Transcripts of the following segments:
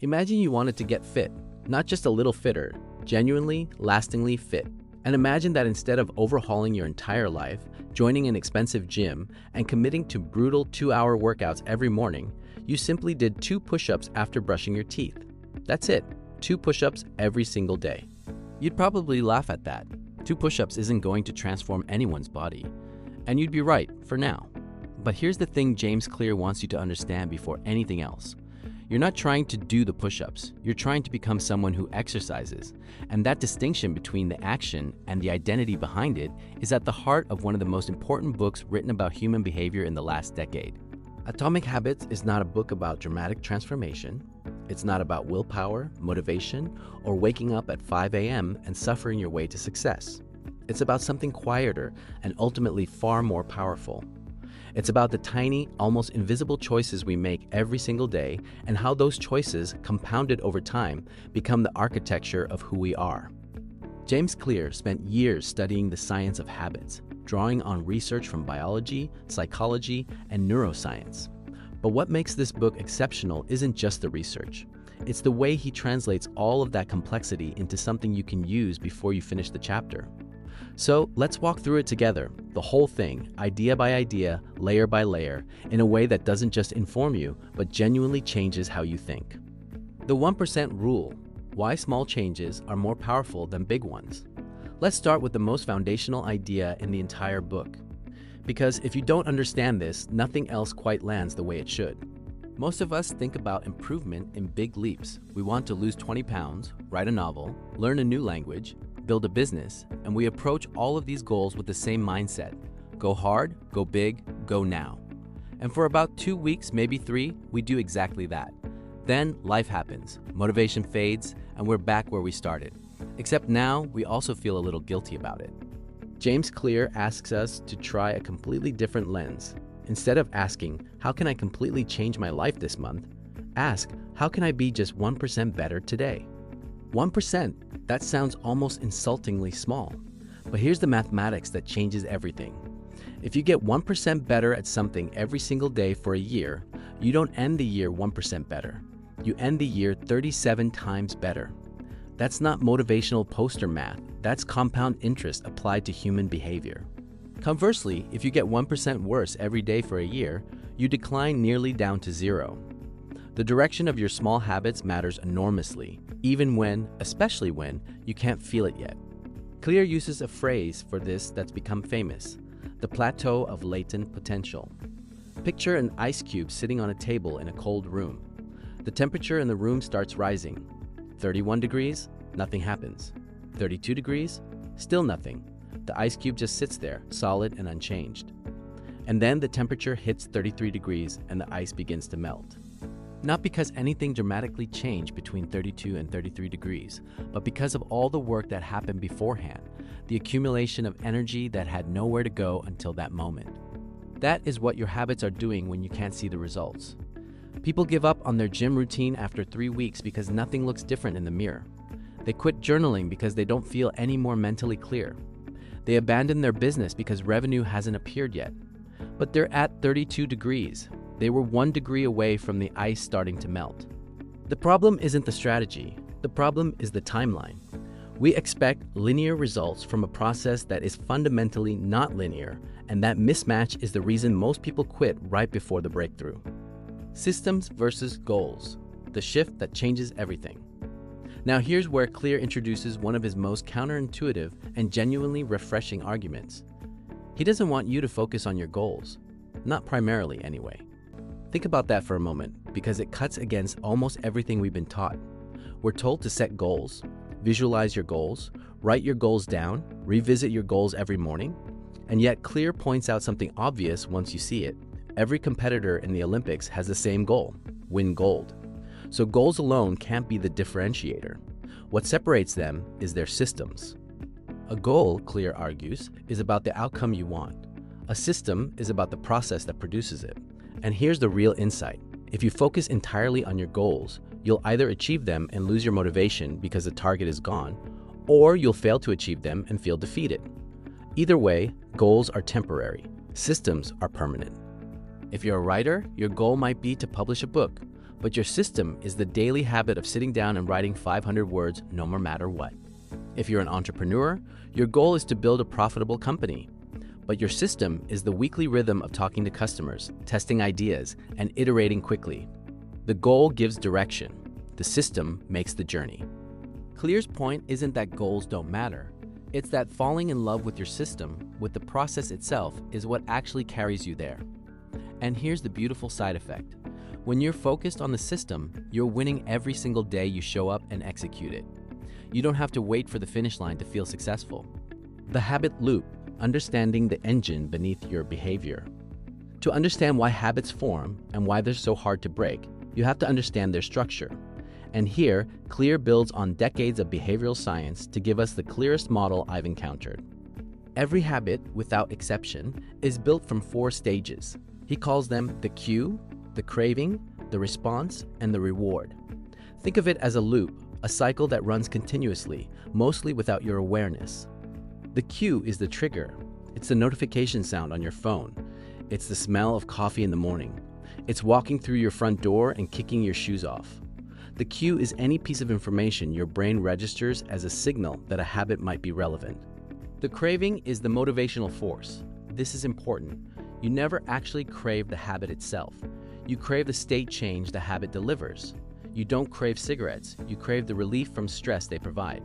Imagine you wanted to get fit, not just a little fitter, genuinely, lastingly fit. And imagine that instead of overhauling your entire life, joining an expensive gym, and committing to brutal 2-hour workouts every morning, you simply did 2 push-ups after brushing your teeth. That's it, 2 push-ups every single day. You'd probably laugh at that. 2 push-ups isn't going to transform anyone's body. And you'd be right, for now. But here's the thing James Clear wants you to understand before anything else. You're not trying to do the push-ups, you're trying to become someone who exercises. And that distinction between the action and the identity behind it is at the heart of one of the most important books written about human behavior in the last decade. Atomic Habits is not a book about dramatic transformation. It's not about willpower, motivation, or waking up at 5 a.m. and suffering your way to success. It's about something quieter and ultimately far more powerful. It's about the tiny, almost invisible choices we make every single day and how those choices, compounded over time, become the architecture of who we are. James Clear spent years studying the science of habits, drawing on research from biology, psychology, and neuroscience. But what makes this book exceptional isn't just the research. It's the way he translates all of that complexity into something you can use before you finish the chapter. So let's walk through it together, the whole thing, idea by idea, layer by layer, in a way that doesn't just inform you, but genuinely changes how you think. The 1% rule, why small changes are more powerful than big ones. Let's start with the most foundational idea in the entire book. Because if you don't understand this, nothing else quite lands the way it should. Most of us think about improvement in big leaps. We want to lose 20 pounds, write a novel, learn a new language, build a business, and we approach all of these goals with the same mindset. Go hard, go big, go now. And for about 2 weeks, maybe 3, we do exactly that. Then life happens, motivation fades, and we're back where we started. Except now, we also feel a little guilty about it. James Clear asks us to try a completely different lens. Instead of asking, how can I completely change my life this month? Ask, how can I be just 1% better today? 1%, that sounds almost insultingly small. But here's the mathematics that changes everything. If you get 1% better at something every single day for a year, you don't end the year 1% better. You end the year 37 times better. That's not motivational poster math, that's compound interest applied to human behavior. Conversely, if you get 1% worse every day for a year, you decline nearly down to 0. The direction of your small habits matters enormously, even when, especially when, you can't feel it yet. Clear uses a phrase for this that's become famous, the plateau of latent potential. Picture an ice cube sitting on a table in a cold room. The temperature in the room starts rising. 31 degrees, nothing happens. 32 degrees, still nothing. The ice cube just sits there, solid and unchanged. And then the temperature hits 33 degrees and the ice begins to melt. Not because anything dramatically changed between 32 and 33 degrees, but because of all the work that happened beforehand, the accumulation of energy that had nowhere to go until that moment. That is what your habits are doing when you can't see the results. People give up on their gym routine after 3 weeks because nothing looks different in the mirror. They quit journaling because they don't feel any more mentally clear. They abandon their business because revenue hasn't appeared yet. But they're at 32 degrees. They were 1 degree away from the ice starting to melt. The problem isn't the strategy. The problem is the timeline. We expect linear results from a process that is fundamentally not linear, and that mismatch is the reason most people quit right before the breakthrough. Systems versus goals, the shift that changes everything. Now here's where Clear introduces one of his most counterintuitive and genuinely refreshing arguments. He doesn't want you to focus on your goals, not primarily anyway. Think about that for a moment, because it cuts against almost everything we've been taught. We're told to set goals, visualize your goals, write your goals down, revisit your goals every morning, and yet Clear points out something obvious once you see it. Every competitor in the Olympics has the same goal: win gold. So goals alone can't be the differentiator. What separates them is their systems. A goal, Clear argues, is about the outcome you want. A system is about the process that produces it. And here's the real insight. If you focus entirely on your goals, you'll either achieve them and lose your motivation because the target is gone, or you'll fail to achieve them and feel defeated. Either way, goals are temporary. Systems are permanent. If you're a writer, your goal might be to publish a book. but your system is the daily habit of sitting down and writing 500 words no matter what. If you're an entrepreneur, your goal is to build a profitable company. But your system is the weekly rhythm of talking to customers, testing ideas, and iterating quickly. The goal gives direction. The system makes the journey. Clear's point isn't that goals don't matter. It's that falling in love with your system, with the process itself, is what actually carries you there. And here's the beautiful side effect. When you're focused on the system, you're winning every single day you show up and execute it. You don't have to wait for the finish line to feel successful. The habit loop, understanding the engine beneath your behavior. To understand why habits form and why they're so hard to break, you have to understand their structure. And here, Clear builds on decades of behavioral science to give us the clearest model I've encountered. Every habit, without exception, is built from 4 stages. He calls them the cue, the craving, the response, and the reward. Think of it as a loop, a cycle that runs continuously, mostly without your awareness. The cue is the trigger. It's the notification sound on your phone. It's the smell of coffee in the morning. It's walking through your front door and kicking your shoes off. The cue is any piece of information your brain registers as a signal that a habit might be relevant. The craving is the motivational force. This is important. You never actually crave the habit itself. You crave the state change the habit delivers. You don't crave cigarettes. You crave the relief from stress they provide.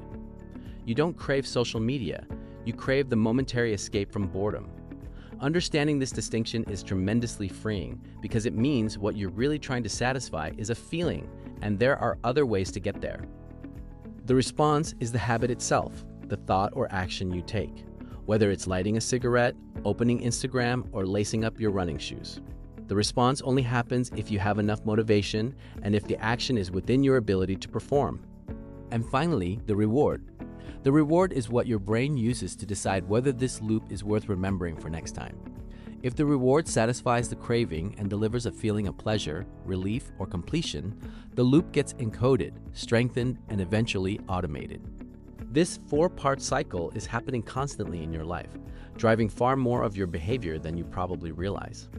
You don't crave social media. You crave the momentary escape from boredom. Understanding this distinction is tremendously freeing because it means what you're really trying to satisfy is a feeling, and there are other ways to get there. The response is the habit itself, the thought or action you take, whether it's lighting a cigarette, opening Instagram, or lacing up your running shoes. The response only happens if you have enough motivation and if the action is within your ability to perform. And finally, the reward. The reward is what your brain uses to decide whether this loop is worth remembering for next time. If the reward satisfies the craving and delivers a feeling of pleasure, relief, or completion, the loop gets encoded, strengthened, and eventually automated. This 4-part cycle is happening constantly in your life, driving far more of your behavior than you probably realize.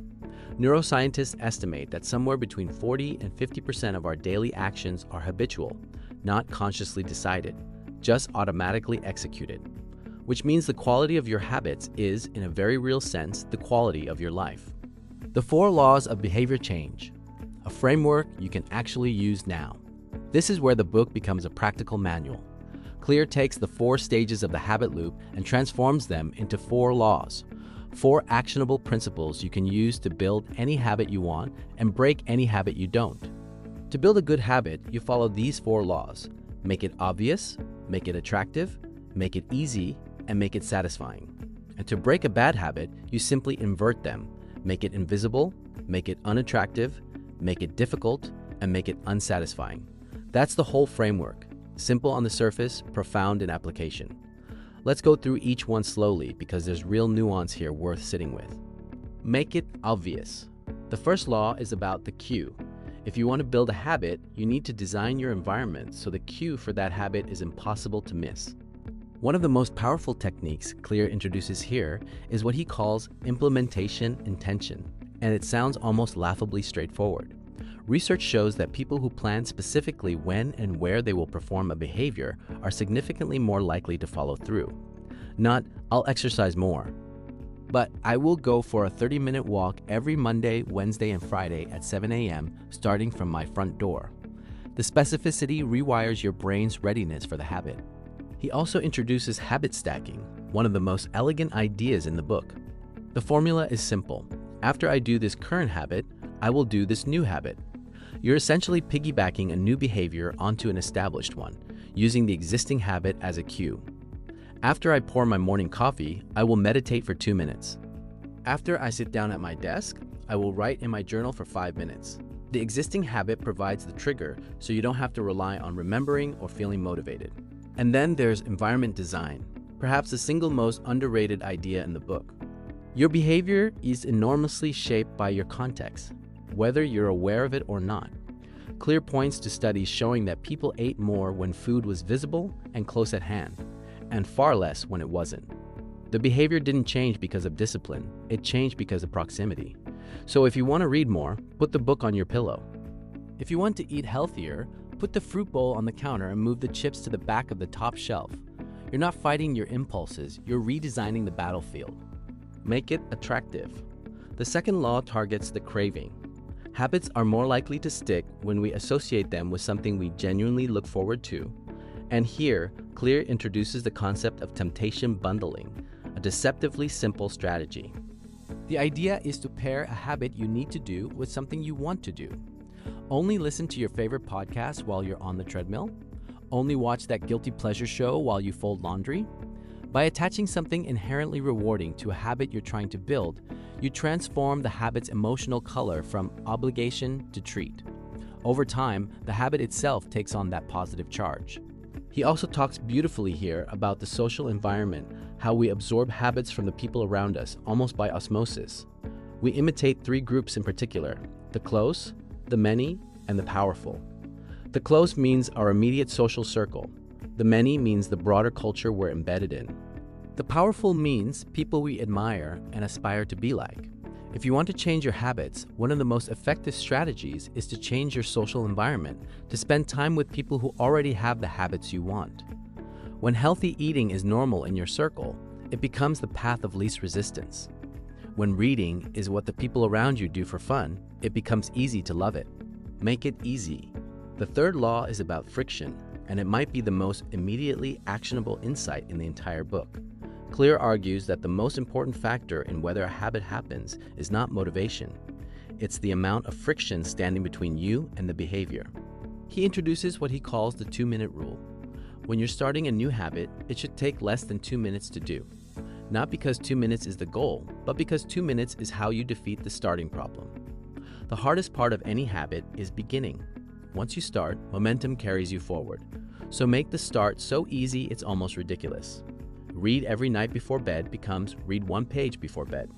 Neuroscientists estimate that somewhere between 40 and 50% of our daily actions are habitual, not consciously decided, just automatically executed, which means the quality of your habits is, in a very real sense, the quality of your life. The 4 laws of behavior change, a framework you can actually use now. This is where the book becomes a practical manual. Clear takes the 4 stages of the habit loop and transforms them into 4 laws, 4 actionable principles you can use to build any habit you want and break any habit you don't. To build a good habit, you follow these 4 laws. Make it obvious, make it attractive, make it easy, and make it satisfying. And to break a bad habit, you simply invert them. Make it invisible, make it unattractive, make it difficult, and make it unsatisfying. That's the whole framework. Simple on the surface, profound in application. Let's go through each one slowly because there's real nuance here worth sitting with. Make it obvious. The first law is about the cue. If you want to build a habit, you need to design your environment so the cue for that habit is impossible to miss. One of the most powerful techniques Clear introduces here is what he calls implementation intention, and it sounds almost laughably straightforward. Research shows that people who plan specifically when and where they will perform a behavior are significantly more likely to follow through. Not, I'll exercise more, but I will go for a 30-minute walk every Monday, Wednesday, and Friday at 7 a.m. starting from my front door. The specificity rewires your brain's readiness for the habit. He also introduces habit stacking, one of the most elegant ideas in the book. The formula is simple. After I do this current habit, I will do this new habit. You're essentially piggybacking a new behavior onto an established one, using the existing habit as a cue. After I pour my morning coffee, I will meditate for 2 minutes. After I sit down at my desk, I will write in my journal for 5 minutes. The existing habit provides the trigger, so you don't have to rely on remembering or feeling motivated. And then there's environment design, perhaps the single most underrated idea in the book. Your behavior is enormously shaped by your context, whether you're aware of it or not. Clear points to studies showing that people ate more when food was visible and close at hand, and far less when it wasn't. The behavior didn't change because of discipline, it changed because of proximity. So if you want to read more, put the book on your pillow. If you want to eat healthier, put the fruit bowl on the counter and move the chips to the back of the top shelf. You're not fighting your impulses, you're redesigning the battlefield. Make it attractive. The second law targets the craving. Habits are more likely to stick when we associate them with something we genuinely look forward to. And here, Clear introduces the concept of temptation bundling, a deceptively simple strategy. The idea is to pair a habit you need to do with something you want to do. Only listen to your favorite podcast while you're on the treadmill? Only watch that guilty pleasure show while you fold laundry? By attaching something inherently rewarding to a habit you're trying to build, you transform the habit's emotional color from obligation to treat. Over time, the habit itself takes on that positive charge. He also talks beautifully here about the social environment, how we absorb habits from the people around us, almost by osmosis. We imitate three groups in particular: the close, the many, and the powerful. The close means our immediate social circle. The many means the broader culture we're embedded in. The powerful means people we admire and aspire to be like. If you want to change your habits, one of the most effective strategies is to change your social environment, to spend time with people who already have the habits you want. When healthy eating is normal in your circle, it becomes the path of least resistance. When reading is what the people around you do for fun, it becomes easy to love it. Make it easy. The third law is about friction, and it might be the most immediately actionable insight in the entire book. Clear argues that the most important factor in whether a habit happens is not motivation. It's the amount of friction standing between you and the behavior. He introduces what he calls the 2-minute rule. When you're starting a new habit, it should take less than 2 minutes to do. Not because 2 minutes is the goal, but because 2 minutes is how you defeat the starting problem. The hardest part of any habit is beginning. Once you start, momentum carries you forward. So make the start so easy it's almost ridiculous. Read every night before bed becomes read 1 page before bed.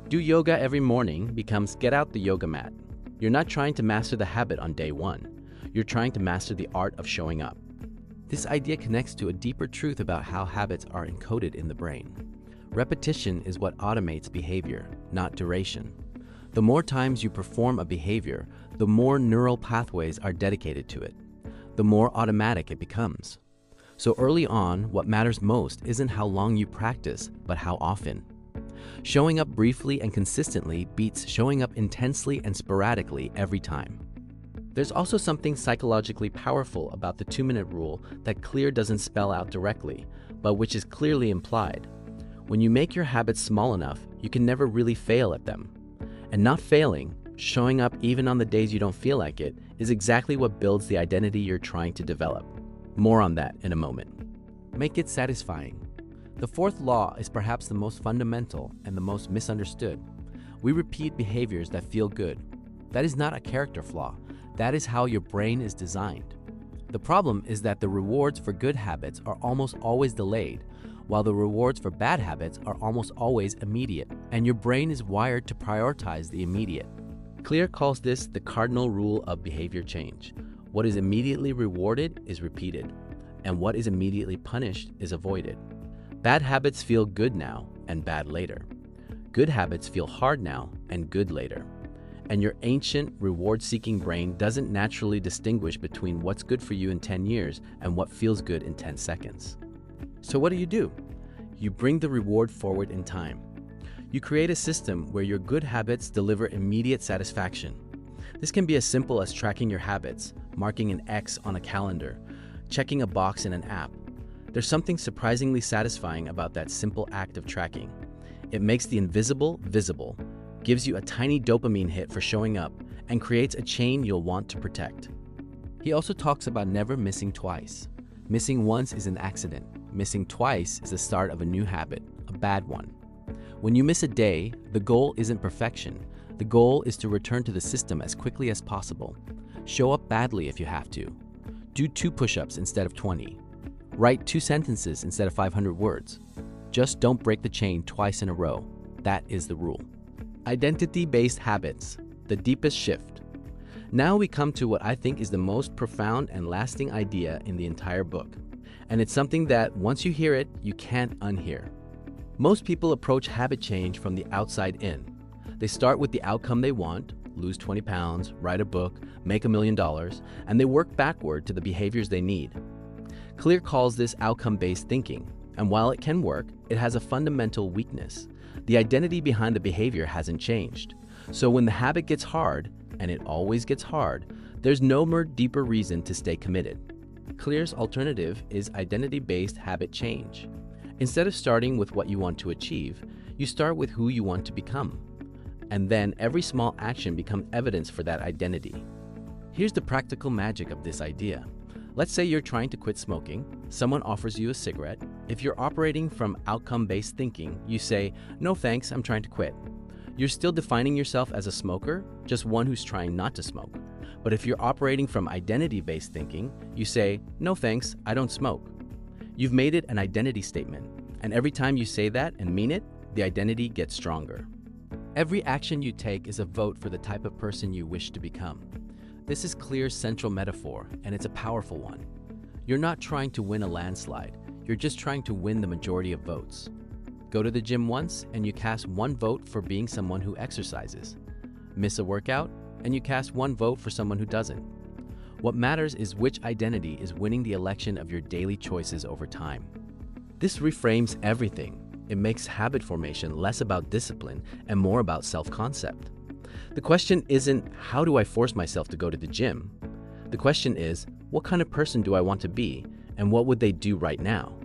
Do yoga every morning becomes get out the yoga mat. You're not trying to master the habit on day 1. You're trying to master the art of showing up. This idea connects to a deeper truth about how habits are encoded in the brain. Repetition is what automates behavior, not duration. The more times you perform a behavior, the more neural pathways are dedicated to it. The more automatic it becomes. So early on, what matters most isn't how long you practice, but how often. Showing up briefly and consistently beats showing up intensely and sporadically every time. There's also something psychologically powerful about the 2-minute rule that Clear doesn't spell out directly, but which is clearly implied. When you make your habits small enough, you can never really fail at them. And not failing, showing up even on the days you don't feel like it, is exactly what builds the identity you're trying to develop. More on that in a moment. Make it satisfying. The fourth law is perhaps the most fundamental and the most misunderstood. We repeat behaviors that feel good. That is not a character flaw. That is how your brain is designed. The problem is that the rewards for good habits are almost always delayed, while the rewards for bad habits are almost always immediate, and your brain is wired to prioritize the immediate. Clear calls this the cardinal rule of behavior change. What is immediately rewarded is repeated, and what is immediately punished is avoided. Bad habits feel good now and bad later. Good habits feel hard now and good later. And your ancient, reward-seeking brain doesn't naturally distinguish between what's good for you in 10 years and what feels good in 10 seconds. So what do? You bring the reward forward in time. You create a system where your good habits deliver immediate satisfaction. This can be as simple as tracking your habits, marking an X on a calendar, checking a box in an app. There's something surprisingly satisfying about that simple act of tracking. It makes the invisible visible, gives you a tiny dopamine hit for showing up, and creates a chain you'll want to protect. He also talks about never missing twice. Missing once is an accident. Missing twice is the start of a new habit, a bad one. When you miss a day, the goal isn't perfection. The goal is to return to the system as quickly as possible. Show up badly if you have to. Do 2 push-ups instead of 20. Write 2 sentences instead of 500 words. Just don't break the chain twice in a row. That is the rule. Identity-based habits, the deepest shift. Now we come to what I think is the most profound and lasting idea in the entire book. And it's something that once you hear it, you can't unhear. Most people approach habit change from the outside in. They start with the outcome they want, lose 20 pounds, write a book, make $1 million, and they work backward to the behaviors they need. Clear calls this outcome-based thinking, and while it can work, it has a fundamental weakness. The identity behind the behavior hasn't changed. So when the habit gets hard, and it always gets hard, there's no more deeper reason to stay committed. Clear's alternative is identity-based habit change. Instead of starting with what you want to achieve, you start with who you want to become. And then every small action becomes evidence for that identity. Here's the practical magic of this idea. Let's say you're trying to quit smoking. Someone offers you a cigarette. If you're operating from outcome-based thinking, you say, "No thanks, I'm trying to quit." You're still defining yourself as a smoker, just one who's trying not to smoke. But if you're operating from identity-based thinking, you say, "No thanks, I don't smoke." You've made it an identity statement, and every time you say that and mean it, the identity gets stronger. Every action you take is a vote for the type of person you wish to become. This is Clear's central metaphor, and it's a powerful one. You're not trying to win a landslide, you're just trying to win the majority of votes. Go to the gym once, and you cast one vote for being someone who exercises. Miss a workout, and you cast one vote for someone who doesn't. What matters is which identity is winning the election of your daily choices over time. This reframes everything. It makes habit formation less about discipline and more about self-concept. The question isn't, how do I force myself to go to the gym? The question is, what kind of person do I want to be, and what would they do right now?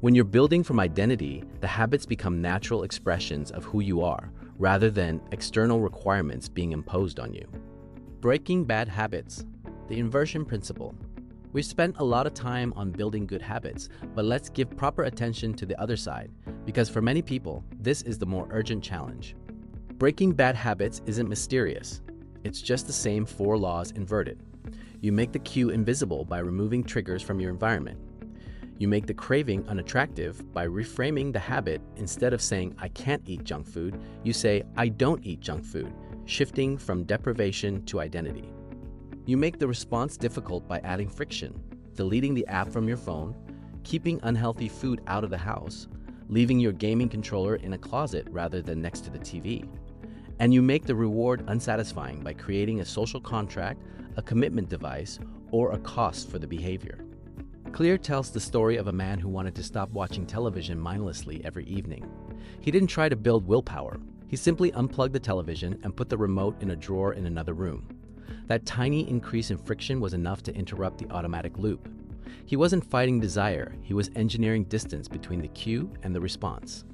When you're building from identity, the habits become natural expressions of who you are, rather than external requirements being imposed on you. Breaking bad habits. The inversion principle. We've spent a lot of time on building good habits, but let's give proper attention to the other side, because for many people, this is the more urgent challenge. Breaking bad habits isn't mysterious. It's just the same 4 laws inverted. You make the cue invisible by removing triggers from your environment. You make the craving unattractive by reframing the habit. Instead of saying, "I can't eat junk food," you say, "I don't eat junk food," shifting from deprivation to identity. You make the response difficult by adding friction, deleting the app from your phone, keeping unhealthy food out of the house, leaving your gaming controller in a closet rather than next to the TV. And you make the reward unsatisfying by creating a social contract, a commitment device, or a cost for the behavior. Clear tells the story of a man who wanted to stop watching television mindlessly every evening. He didn't try to build willpower. He simply unplugged the television and put the remote in a drawer in another room. That tiny increase in friction was enough to interrupt the automatic loop. He wasn't fighting desire, he was engineering distance between the cue and the response.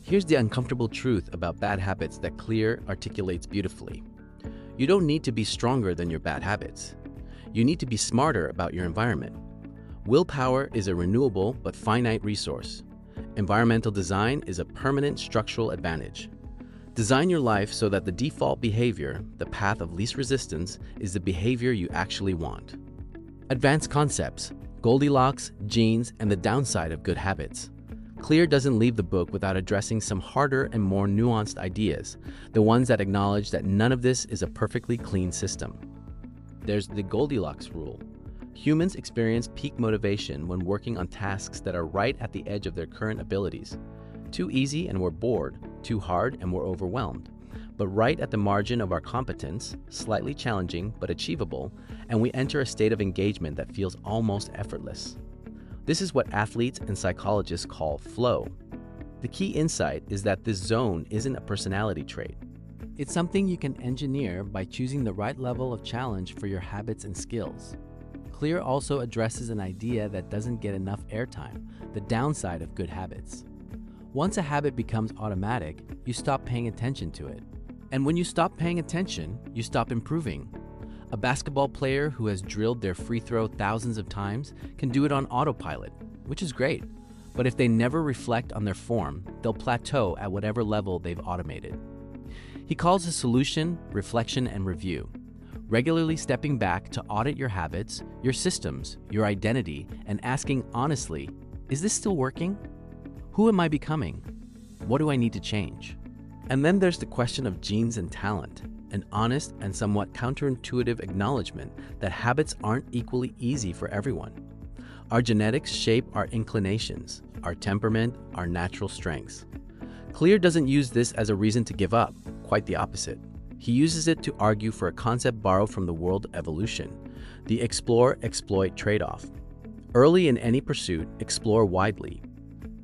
Here's the uncomfortable truth about bad habits that Clear articulates beautifully. You don't need to be stronger than your bad habits. You need to be smarter about your environment. Willpower is a renewable but finite resource. Environmental design is a permanent structural advantage. Design your life so that the default behavior, the path of least resistance, is the behavior you actually want. Advanced concepts, Goldilocks, genes, and the downside of good habits. Clear doesn't leave the book without addressing some harder and more nuanced ideas, the ones that acknowledge that none of this is a perfectly clean system. There's the Goldilocks rule. Humans experience peak motivation when working on tasks that are right at the edge of their current abilities. Too easy and we're bored, too hard and we're overwhelmed. But right at the margin of our competence, slightly challenging but achievable, and we enter a state of engagement that feels almost effortless. This is what athletes and psychologists call flow. The key insight is that this zone isn't a personality trait. It's something you can engineer by choosing the right level of challenge for your habits and skills. Clear also addresses an idea that doesn't get enough airtime, the downside of good habits. Once a habit becomes automatic, you stop paying attention to it. And when you stop paying attention, you stop improving. A basketball player who has drilled their free throw thousands of times can do it on autopilot, which is great. But if they never reflect on their form, they'll plateau at whatever level they've automated. He calls his solution reflection and review. Regularly stepping back to audit your habits, your systems, your identity, and asking honestly, is this still working? Who am I becoming? What do I need to change? And then there's the question of genes and talent, an honest and somewhat counterintuitive acknowledgement that habits aren't equally easy for everyone. Our genetics shape our inclinations, our temperament, our natural strengths. Clear doesn't use this as a reason to give up, quite the opposite. He uses it to argue for a concept borrowed from the world of evolution, the explore-exploit trade-off. Early in any pursuit, explore widely.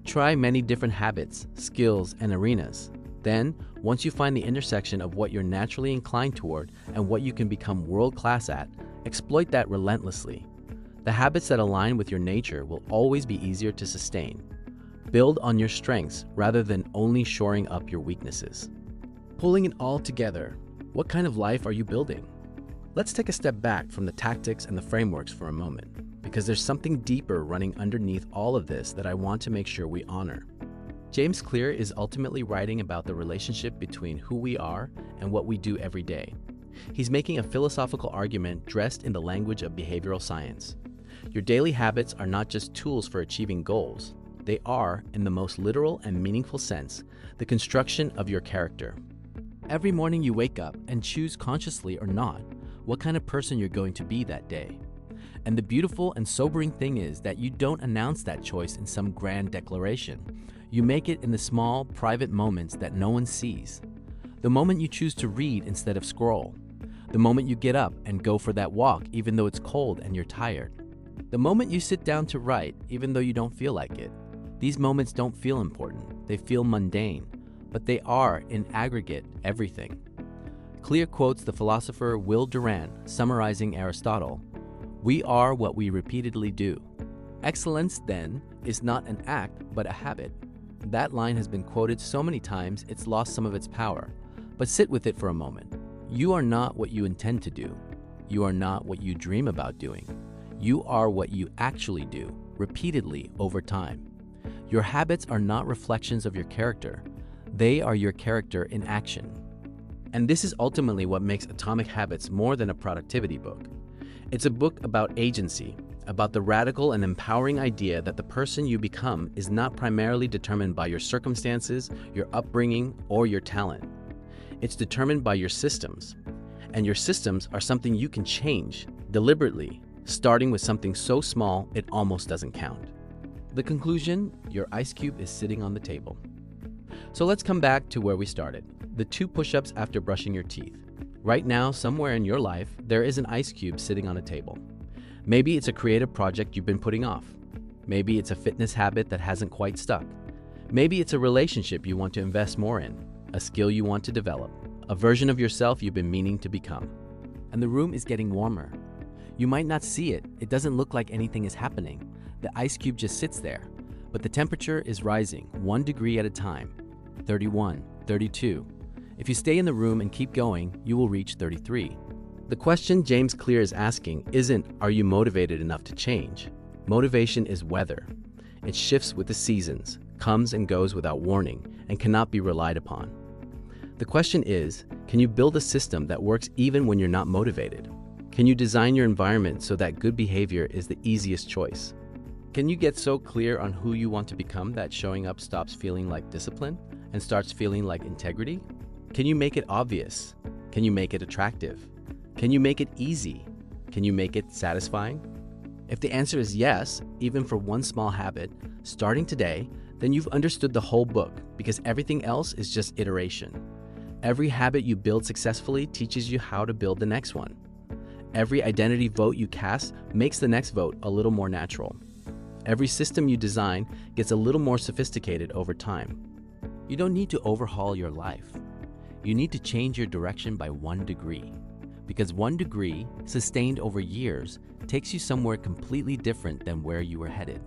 Try many different habits, skills, and arenas. Then, once you find the intersection of what you're naturally inclined toward and what you can become world-class at, exploit that relentlessly. The habits that align with your nature will always be easier to sustain. Build on your strengths rather than only shoring up your weaknesses. Pulling it all together, what kind of life are you building? Let's take a step back from the tactics and the frameworks for a moment, because there's something deeper running underneath all of this that I want to make sure we honor. James Clear is ultimately writing about the relationship between who we are and what we do every day. He's making a philosophical argument dressed in the language of behavioral science. Your daily habits are not just tools for achieving goals. They are, in the most literal and meaningful sense, the construction of your character. Every morning you wake up and choose consciously or not what kind of person you're going to be that day. And the beautiful and sobering thing is that you don't announce that choice in some grand declaration. You make it in the small, private moments that no one sees. The moment you choose to read instead of scroll. The moment you get up and go for that walk even though it's cold and you're tired. The moment you sit down to write even though you don't feel like it. These moments don't feel important. They feel mundane, but they are, in aggregate, everything. Clear quotes the philosopher Will Durant, summarizing Aristotle, "We are what we repeatedly do." Excellence, then, is not an act, but a habit. That line has been quoted so many times it's lost some of its power, but sit with it for a moment. You are not what you intend to do. You are not what you dream about doing. You are what you actually do, repeatedly over time. Your habits are not reflections of your character. They are your character in action. And this is ultimately what makes Atomic Habits more than a productivity book. It's a book about agency, about the radical and empowering idea that the person you become is not primarily determined by your circumstances, your upbringing, or your talent. It's determined by your systems. And your systems are something you can change, deliberately, starting with something so small it almost doesn't count. The conclusion, your ice cube is sitting on the table. So let's come back to where we started, the 2 push-ups after brushing your teeth. Right now, somewhere in your life, there is an ice cube sitting on a table. Maybe it's a creative project you've been putting off. Maybe it's a fitness habit that hasn't quite stuck. Maybe it's a relationship you want to invest more in, a skill you want to develop, a version of yourself you've been meaning to become. And the room is getting warmer. You might not see it. It doesn't look like anything is happening. The ice cube just sits there, but the temperature is rising 1 degree at a time. 31, 32. If you stay in the room and keep going, you will reach 33. The question James Clear is asking isn't, are you motivated enough to change? Motivation is weather. It shifts with the seasons, comes and goes without warning, and cannot be relied upon. The question is, can you build a system that works even when you're not motivated? Can you design your environment so that good behavior is the easiest choice? Can you get so clear on who you want to become that showing up stops feeling like discipline and starts feeling like integrity? Can you make it obvious? Can you make it attractive? Can you make it easy? Can you make it satisfying? If the answer is yes, even for one small habit, starting today, then you've understood the whole book, because everything else is just iteration. Every habit you build successfully teaches you how to build the next one. Every identity vote you cast makes the next vote a little more natural. Every system you design gets a little more sophisticated over time. You don't need to overhaul your life. You need to change your direction by 1 degree. Because 1 degree, sustained over years, takes you somewhere completely different than where you were headed.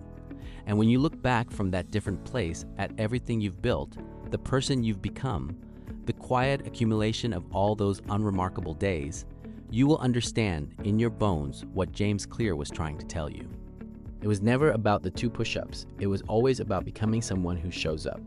And when you look back from that different place at everything you've built, the person you've become, the quiet accumulation of all those unremarkable days, you will understand in your bones what James Clear was trying to tell you. It was never about the 2 push-ups. It was always about becoming someone who shows up.